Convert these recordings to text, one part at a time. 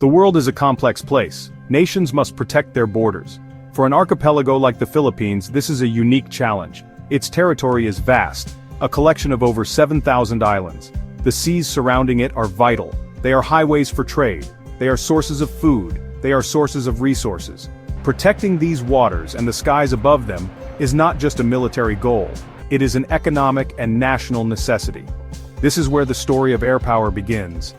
The world is a complex place. Nations must protect their borders. For an archipelago like the Philippines, this is a unique challenge. Its territory is vast, a collection of over 7,000 islands. The seas surrounding it are vital. They are highways for trade. They are sources of food. They are sources of resources. Protecting these waters and the skies above them is not just a military goal. It is an economic and national necessity. This is where the story of air power begins.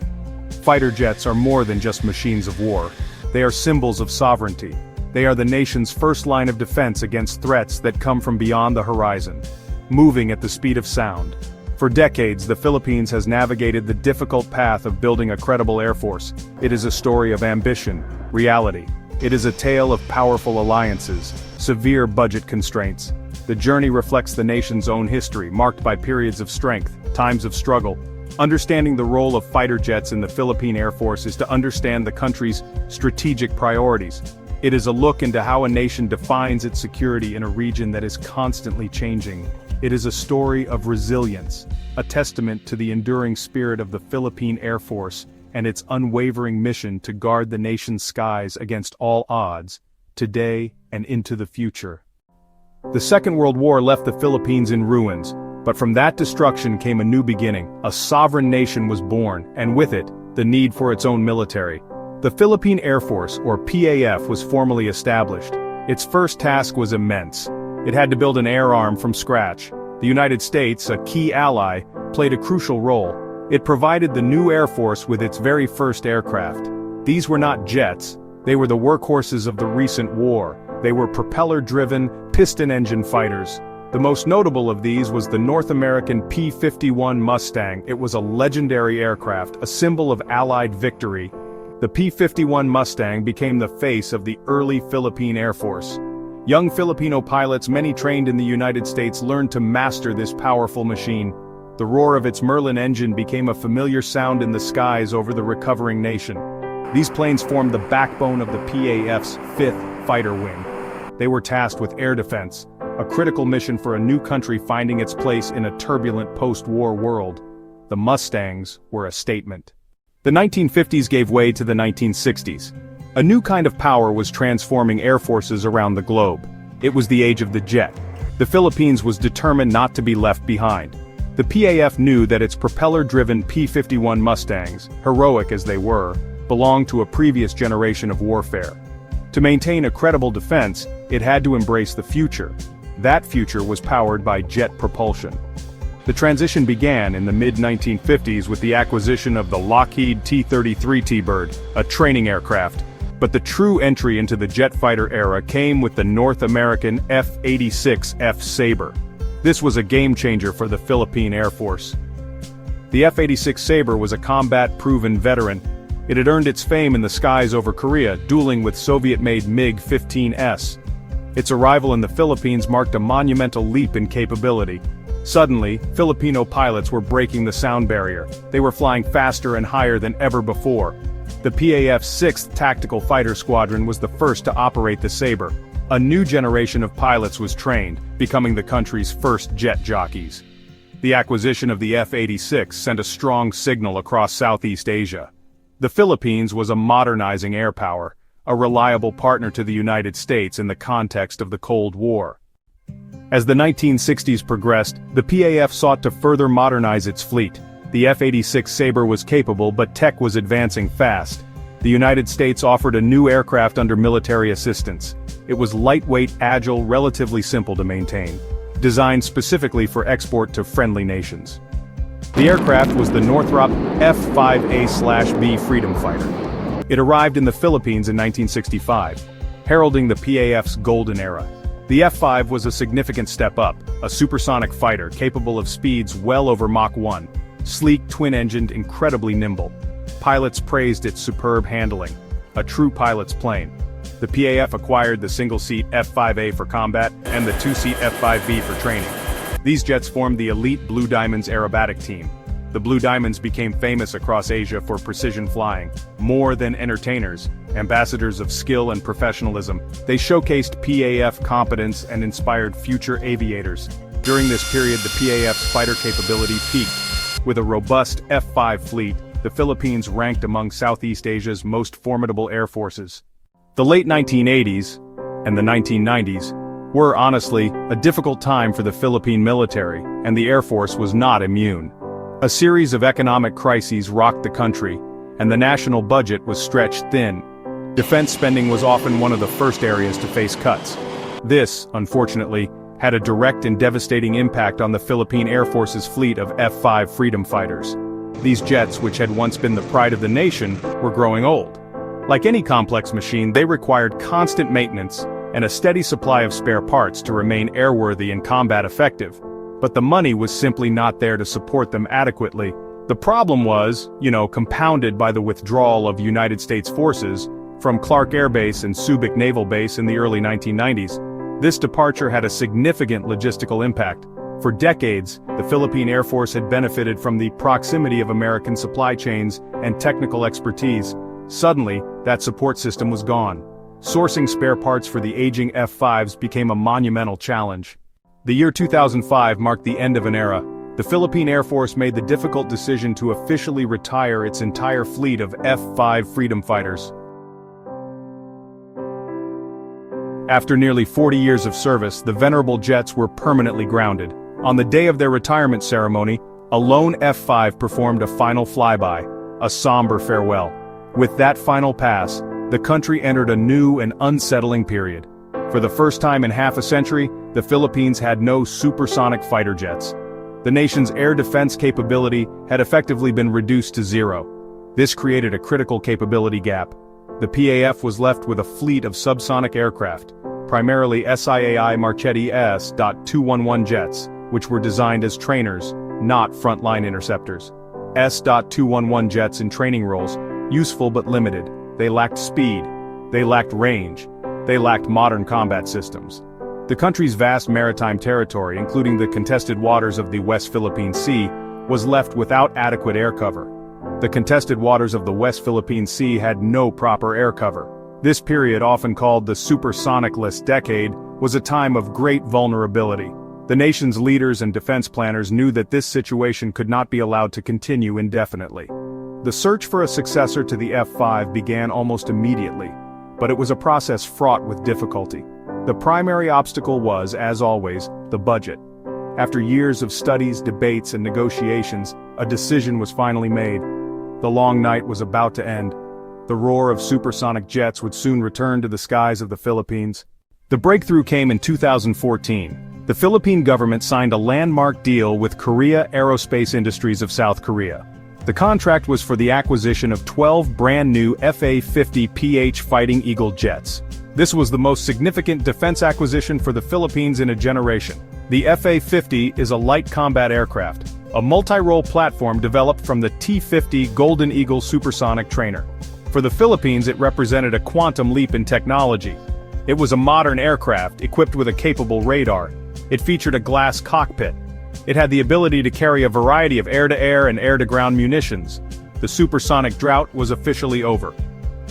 Fighter jets are more than just machines of war. They are symbols of sovereignty. They are the nation's first line of defense against threats that come from beyond the horizon, moving at the speed of sound. For decades, the Philippines has navigated the difficult path of building a credible air force. It is a story of ambition, reality. It is a tale of powerful alliances, severe budget constraints. The journey reflects the nation's own history, marked by periods of strength, times of struggle. Understanding the role of fighter jets in the Philippine Air Force is to understand the country's strategic priorities. It is a look into how a nation defines its security in a region that is constantly changing. It is a story of resilience, a testament to the enduring spirit of the Philippine Air Force and its unwavering mission to guard the nation's skies against all odds, today and into the future. The Second World War left the Philippines in ruins, but from that destruction came a new beginning. A sovereign nation was born, and with it, the need for its own military. The Philippine Air Force, or PAF, was formally established. Its first task was immense. It had to build an air arm from scratch. The United States, a key ally, played a crucial role. It provided the new Air Force with its very first aircraft. These were not jets. They were the workhorses of the recent war. They were propeller-driven, piston-engine fighters. The most notable of these was the North American P-51 Mustang. It was a legendary aircraft, a symbol of Allied victory. The P-51 Mustang became the face of the early Philippine Air Force. Young Filipino pilots, many trained in the United States, learned to master this powerful machine. The roar of its Merlin engine became a familiar sound in the skies over the recovering nation. These planes formed the backbone of the PAF's 5th Fighter Wing. They were tasked with air defense, a critical mission for a new country finding its place in a turbulent post-war world. The Mustangs were a statement. The 1950s gave way to the 1960s. A new kind of power was transforming air forces around the globe. It was the age of the jet. The Philippines was determined not to be left behind. The PAF knew that its propeller-driven P-51 Mustangs, heroic as they were, belonged to a previous generation of warfare. To maintain a credible defense, it had to embrace the future. That future was powered by jet propulsion. The transition began in the mid-1950s with the acquisition of the Lockheed T-33 T-Bird, a training aircraft. But the true entry into the jet fighter era came with the North American F-86 F Sabre. This was a game-changer for the Philippine Air Force. The F-86 Sabre was a combat-proven veteran. It had earned its fame in the skies over Korea, dueling with Soviet-made MiG-15S. Its arrival in the Philippines marked a monumental leap in capability. Suddenly, Filipino pilots were breaking the sound barrier. They were flying faster and higher than ever before. The PAF's 6th Tactical Fighter Squadron was the first to operate the Sabre. A new generation of pilots was trained, becoming the country's first jet jockeys. The acquisition of the F-86 sent a strong signal across Southeast Asia. The Philippines was a modernizing air power, a reliable partner to the United States in the context of the Cold War. As the 1960s progressed, the PAF sought to further modernize its fleet. The F-86 Sabre was capable, but tech was advancing fast. The United States offered a new aircraft under military assistance. It was lightweight, agile, relatively simple to maintain, designed specifically for export to friendly nations. The aircraft was the Northrop F-5A/B Freedom Fighter. It arrived in the Philippines in 1965, heralding the PAF's golden era. The F-5 was a significant step up, a supersonic fighter capable of speeds well over Mach 1, sleek, twin-engined, incredibly nimble. Pilots praised its superb handling, a true pilot's plane. The PAF acquired the single-seat F-5A for combat and the two-seat F-5B for training. These jets formed the elite Blue Diamonds aerobatic team. The Blue Diamonds became famous across Asia for precision flying. More than entertainers, ambassadors of skill and professionalism, they showcased PAF competence and inspired future aviators. During this period, the PAF's fighter capability peaked. With a robust F-5 fleet, the Philippines ranked among Southeast Asia's most formidable air forces. The late 1980s and the 1990s were, honestly, a difficult time for the Philippine military, and the Air Force was not immune. A series of economic crises rocked the country, and the national budget was stretched thin. Defense spending was often one of the first areas to face cuts. This, unfortunately, had a direct and devastating impact on the Philippine Air Force's fleet of F-5 freedom fighters. These jets, which had once been the pride of the nation, were growing old. Like any complex machine, they required constant maintenance and a steady supply of spare parts to remain airworthy and combat effective. But the money was simply not there to support them adequately. The problem was, compounded by the withdrawal of United States forces from Clark Air Base and Subic Naval Base in the early 1990s. This departure had a significant logistical impact. For decades, the Philippine Air Force had benefited from the proximity of American supply chains and technical expertise. Suddenly, that support system was gone. Sourcing spare parts for the aging F-5s became a monumental challenge. The year 2005 marked the end of an era. The Philippine Air Force made the difficult decision to officially retire its entire fleet of F-5 freedom fighters. After nearly 40 years of service, the venerable jets were permanently grounded. On the day of their retirement ceremony, a lone F-5 performed a final flyby, a somber farewell. With that final pass, the country entered a new and unsettling period. For the first time in half a century, the Philippines had no supersonic fighter jets. The nation's air defense capability had effectively been reduced to zero. This created a critical capability gap. The PAF was left with a fleet of subsonic aircraft, primarily SIAI Marchetti S.211 jets, which were designed as trainers, not frontline interceptors. S.211 jets in training roles, useful but limited. They lacked speed. They lacked range. They lacked modern combat systems. The country's vast maritime territory, including the contested waters of the West Philippine Sea, was left without adequate air cover. The contested waters of the West Philippine Sea had no proper air cover. This period, often called the supersonic-less decade, was a time of great vulnerability. The nation's leaders and defense planners knew that this situation could not be allowed to continue indefinitely. The search for a successor to the F-5 began almost immediately, but it was a process fraught with difficulty. The primary obstacle was, as always, the budget. After years of studies, debates, and negotiations, a decision was finally made. The long night was about to end. The roar of supersonic jets would soon return to the skies of the Philippines. The breakthrough came in 2014. The Philippine government signed a landmark deal with Korea Aerospace Industries of South Korea. The contract was for the acquisition of 12 brand-new FA-50PH Fighting Eagle jets. This was the most significant defense acquisition for the Philippines in a generation. The FA-50 is a light combat aircraft, a multi-role platform developed from the T-50 Golden Eagle supersonic trainer. For the Philippines, it represented a quantum leap in technology. It was a modern aircraft equipped with a capable radar. It featured a glass cockpit. It had the ability to carry a variety of air-to-air and air-to-ground munitions. The supersonic drought was officially over.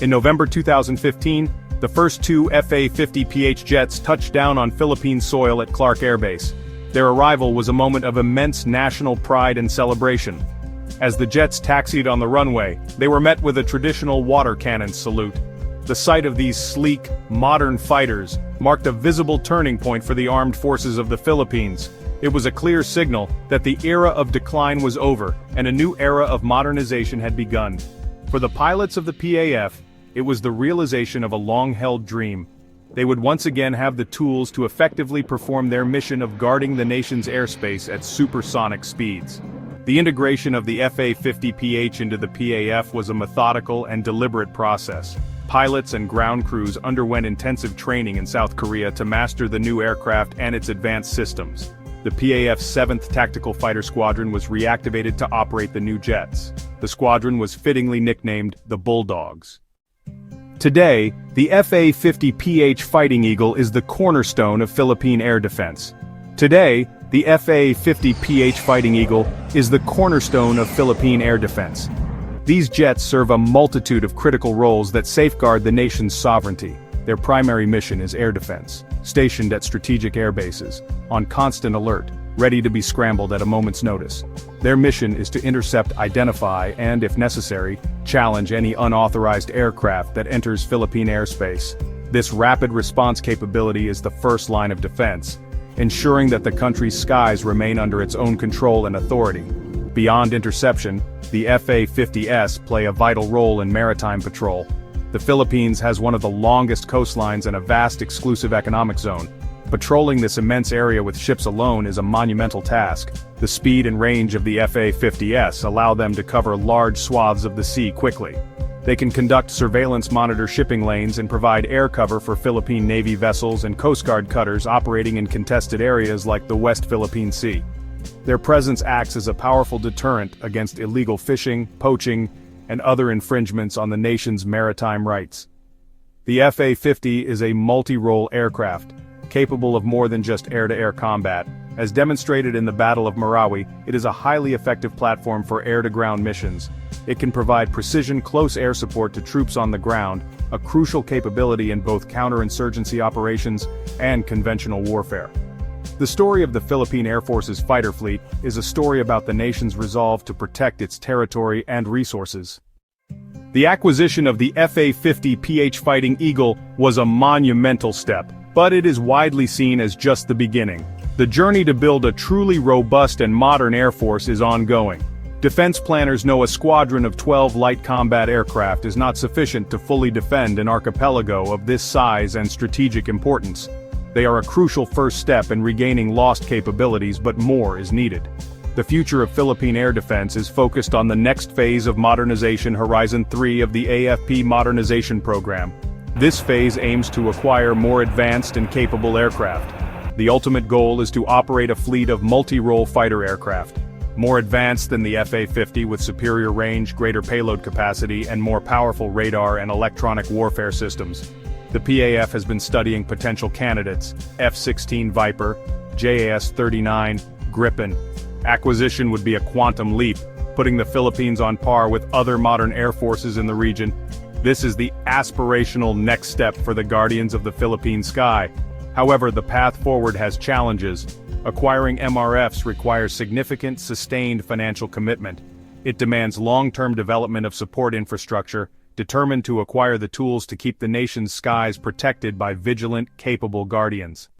In November 2015, the first two FA-50PH jets touched down on Philippine soil at Clark Air Base. Their arrival was a moment of immense national pride and celebration. As the jets taxied on the runway, they were met with a traditional water cannon salute. The sight of these sleek, modern fighters marked a visible turning point for the armed forces of the Philippines. It was a clear signal that the era of decline was over, and a new era of modernization had begun. For the pilots of the PAF, it was the realization of a long-held dream. They would once again have the tools to effectively perform their mission of guarding the nation's airspace at supersonic speeds. The integration of the FA-50PH into the PAF was a methodical and deliberate process. Pilots and ground crews underwent intensive training in South Korea to master the new aircraft and its advanced systems. The PAF's 7th Tactical Fighter Squadron was reactivated to operate the new jets. The squadron was fittingly nicknamed the Bulldogs. Today, the FA-50PH Fighting Eagle is the cornerstone of Philippine air defense. Today, the FA-50PH Fighting Eagle is the cornerstone of Philippine air defense. These jets serve a multitude of critical roles that safeguard the nation's sovereignty. Their primary mission is air defense, stationed at strategic air bases, on constant alert, ready to be scrambled at a moment's notice. Their mission is to intercept, identify, and, if necessary, challenge any unauthorized aircraft that enters Philippine airspace. This rapid response capability is the first line of defense, ensuring that the country's skies remain under its own control and authority. Beyond interception, the FA-50s play a vital role in maritime patrol. The Philippines has one of the longest coastlines and a vast exclusive economic zone. Patrolling this immense area with ships alone is a monumental task. The speed and range of the FA-50s allow them to cover large swaths of the sea quickly. They can conduct surveillance, monitor shipping lanes, and provide air cover for Philippine Navy vessels and Coast Guard cutters operating in contested areas like the West Philippine Sea. Their presence acts as a powerful deterrent against illegal fishing, poaching, and other infringements on the nation's maritime rights. The FA-50 is a multi-role aircraft, capable of more than just air-to-air combat. As demonstrated in the Battle of Marawi, it is a highly effective platform for air-to-ground missions. It can provide precision close air support to troops on the ground, a crucial capability in both counterinsurgency operations and conventional warfare. The story of the Philippine Air Force's fighter fleet is a story about the nation's resolve to protect its territory and resources. The acquisition of the FA-50 Fighting Eagle was a monumental step, but it is widely seen as just the beginning. The journey to build a truly robust and modern Air Force is ongoing. Defense planners know a squadron of 12 light combat aircraft is not sufficient to fully defend an archipelago of this size and strategic importance. They are a crucial first step in regaining lost capabilities, but more is needed. The future of Philippine air defense is focused on the next phase of modernization, Horizon 3 of the AFP Modernization program. This phase aims to acquire more advanced and capable aircraft. The ultimate goal is to operate a fleet of multi-role fighter aircraft, more advanced than the FA-50 with superior range, greater payload capacity, and more powerful radar and electronic warfare systems. The PAF has been studying potential candidates: F-16 Viper, JAS-39, Gripen. Acquisition would be a quantum leap, putting the Philippines on par with other modern air forces in the region. This is the aspirational next step for the guardians of the Philippine sky. However, the path forward has challenges. Acquiring MRFs requires significant, sustained financial commitment. It demands long-term development of support infrastructure, determined to acquire the tools to keep the nation's skies protected by vigilant, capable guardians.